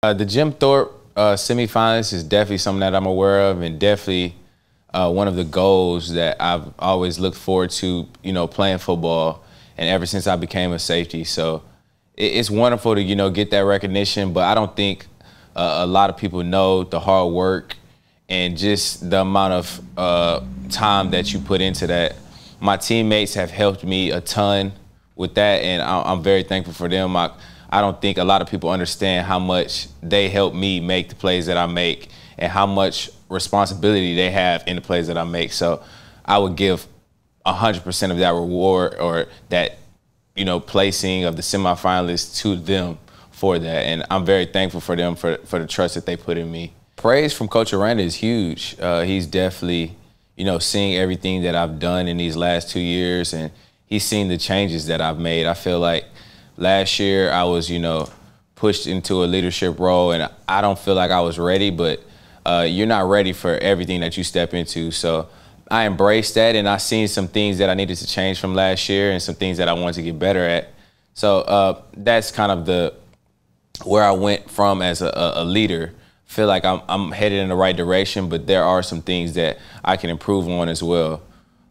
The Jim Thorpe semifinals is definitely something that I'm aware of, and definitely one of the goals that I've always looked forward to, playing football, and ever since I became a safety. So it's wonderful to, get that recognition, but I don't think a lot of people know the hard work and just the amount of time that you put into that. My teammates have helped me a ton with that, and I'm very thankful for them. I don't think a lot of people understand how much they help me make the plays that I make and how much responsibility they have in the plays that I make. So I would give 100% of that reward or that, placing of the semifinalists to them for that. And I'm very thankful for them for the trust that they put in me. Praise from Coach Aranda is huge. He's definitely, seeing everything that I've done in these last 2 years, and he's seen the changes that I've made. I feel like last year I was, pushed into a leadership role, and I don't feel like I was ready, but you're not ready for everything that you step into. So I embraced that, and I seen some things that I needed to change from last year and some things that I wanted to get better at. So that's kind of where I went from as a leader. Feel like I'm headed in the right direction, but there are some things that I can improve on as well.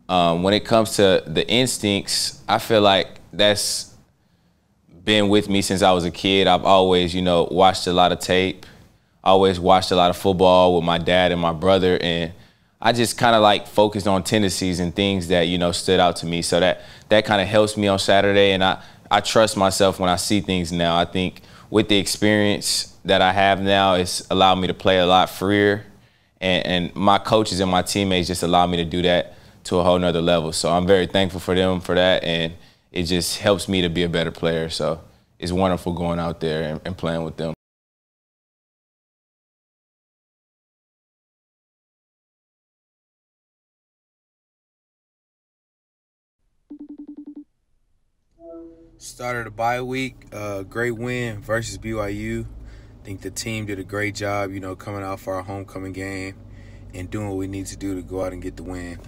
When it comes to the instincts, I feel like that's been with me since I was a kid. I've always, watched a lot of tape, always watched a lot of football with my dad and my brother, and I just kind of like focused on tendencies and things that, stood out to me. So that kind of helps me on Saturday, and I trust myself when I see things now. I think with the experience that I have now, it's allowed me to play a lot freer, and my coaches and my teammates just allow me to do that to a whole nother level. So I'm very thankful for them for that, and it just helps me to be a better player. So it's wonderful going out there and playing with them. Started the bye week, great win versus BYU. I think the team did a great job, coming out for our homecoming game and doing what we need to do to go out and get the win.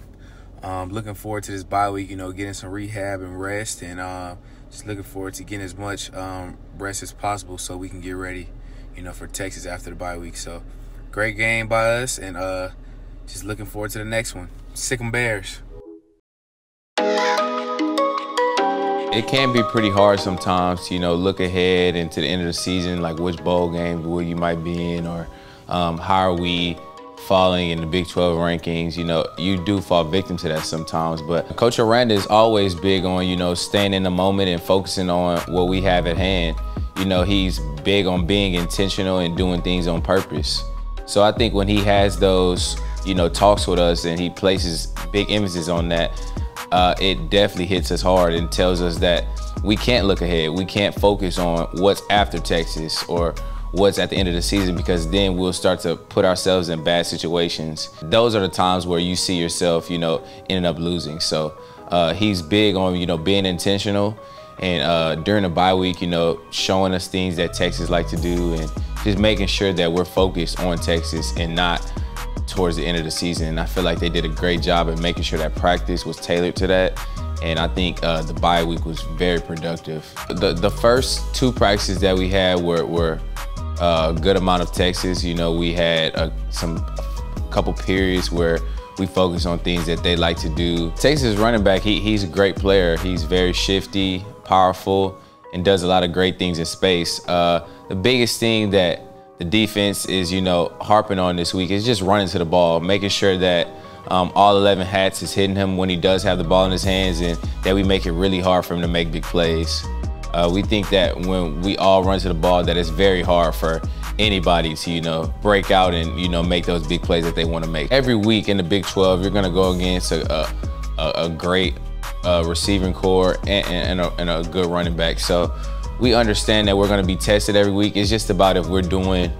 Looking forward to this bye week, getting some rehab and rest, and just looking forward to getting as much rest as possible so we can get ready, for Texas after the bye week. So great game by us, and just looking forward to the next one. Sick 'em Bears. It can be pretty hard sometimes to, look ahead into the end of the season, like which bowl game will you might be in, or how are we falling in the Big 12 rankings. You do fall victim to that sometimes, but Coach Aranda is always big on, staying in the moment and focusing on what we have at hand. He's big on being intentional and doing things on purpose. So I think when he has those, talks with us and he places big emphasis on that, it definitely hits us hard and tells us that we can't look ahead. We can't focus on what's after Texas or what's at the end of the season, because then we'll start to put ourselves in bad situations. Those are the times where you see yourself, ending up losing. So he's big on, being intentional, and during the bye week, showing us things that Texas like to do, and just making sure that we're focused on Texas and not towards the end of the season. And I feel like they did a great job at making sure that practice was tailored to that. And I think the bye week was very productive. The first 2 practices that we had were a good amount of Texas. We had a couple periods where we focused on things that they like to do. Texas running back, he's a great player. He's very shifty, powerful, and does a lot of great things in space. The biggest thing that the defense is, harping on this week is just running to the ball, making sure that all 11 hats is hitting him when he does have the ball in his hands, and that we make it really hard for him to make big plays. We think that when we all run to the ball, that it's very hard for anybody to, break out and, make those big plays that they want to make. Every week in the Big 12, you're going to go against a great receiving core and a good running back. So we understand that we're going to be tested every week. It's just about if we're doing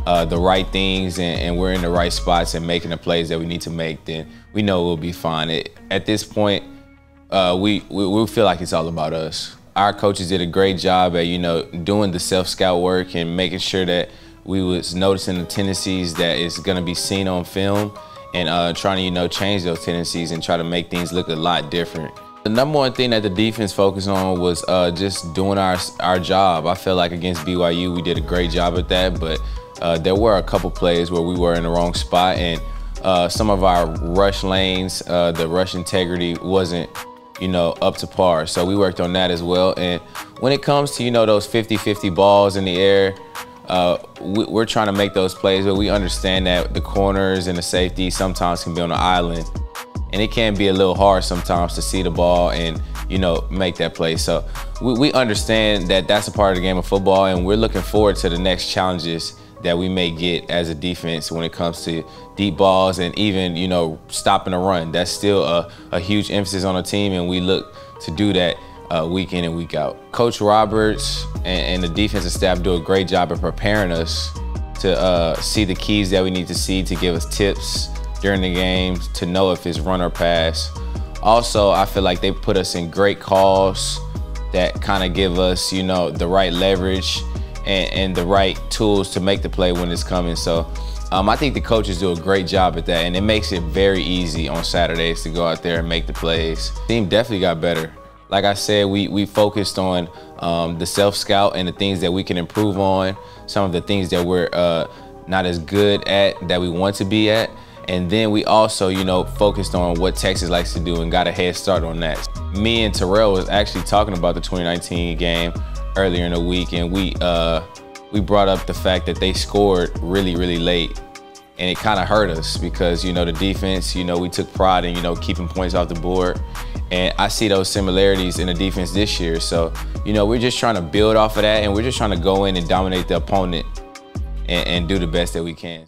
the right things and we're in the right spots and making the plays that we need to make, then we know we'll be fine. At this point, we feel like it's all about us. Our coaches did a great job at, doing the self-scout work and making sure that we was noticing the tendencies that is going to be seen on film, and trying to, change those tendencies and try to make things look a lot different. The number one thing that the defense focused on was just doing our job. I feel like against BYU, we did a great job at that, but there were a couple plays where we were in the wrong spot, and some of our rush lanes, the rush integrity wasn't, up to par. So we worked on that as well. And when it comes to, those 50-50 balls in the air, we're trying to make those plays, but we understand that the corners and the safety sometimes can be on the island. And it can be a little hard sometimes to see the ball and, make that play. So we understand that that's a part of the game of football, and we're looking forward to the next challenges that we may get as a defense when it comes to deep balls and even, stopping the run. That's still a huge emphasis on the team, and we look to do that week in and week out. Coach Roberts and the defensive staff do a great job of preparing us to see the keys that we need to see to give us tips during the games, to know if it's run or pass. Also, I feel like they put us in great calls that kind of give us, the right leverage and the right tools to make the play when it's coming. So I think the coaches do a great job at that, and it makes it very easy on Saturdays to go out there and make the plays. The team definitely got better. Like I said, we focused on the self-scout and the things that we can improve on, some of the things that we're not as good at that we want to be at. And then we also, focused on what Texas likes to do and got a head start on that. Me and Terrell was actually talking about the 2019 game earlier in the week, and we brought up the fact that they scored really, really late. And it kind of hurt us because, the defense, we took pride in, keeping points off the board. And I see those similarities in the defense this year. So, we're just trying to build off of that, and we're just trying to go in and dominate the opponent and do the best that we can.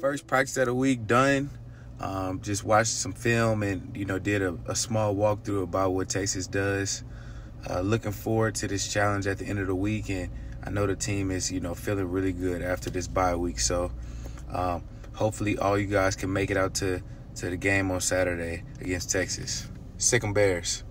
First practice of the week done. Just watched some film and, did a small walkthrough about what Texas does. Looking forward to this challenge at the end of the week, and I know the team is, feeling really good after this bye week. So hopefully all you guys can make it out to the game on Saturday against Texas. Sick 'em Bears.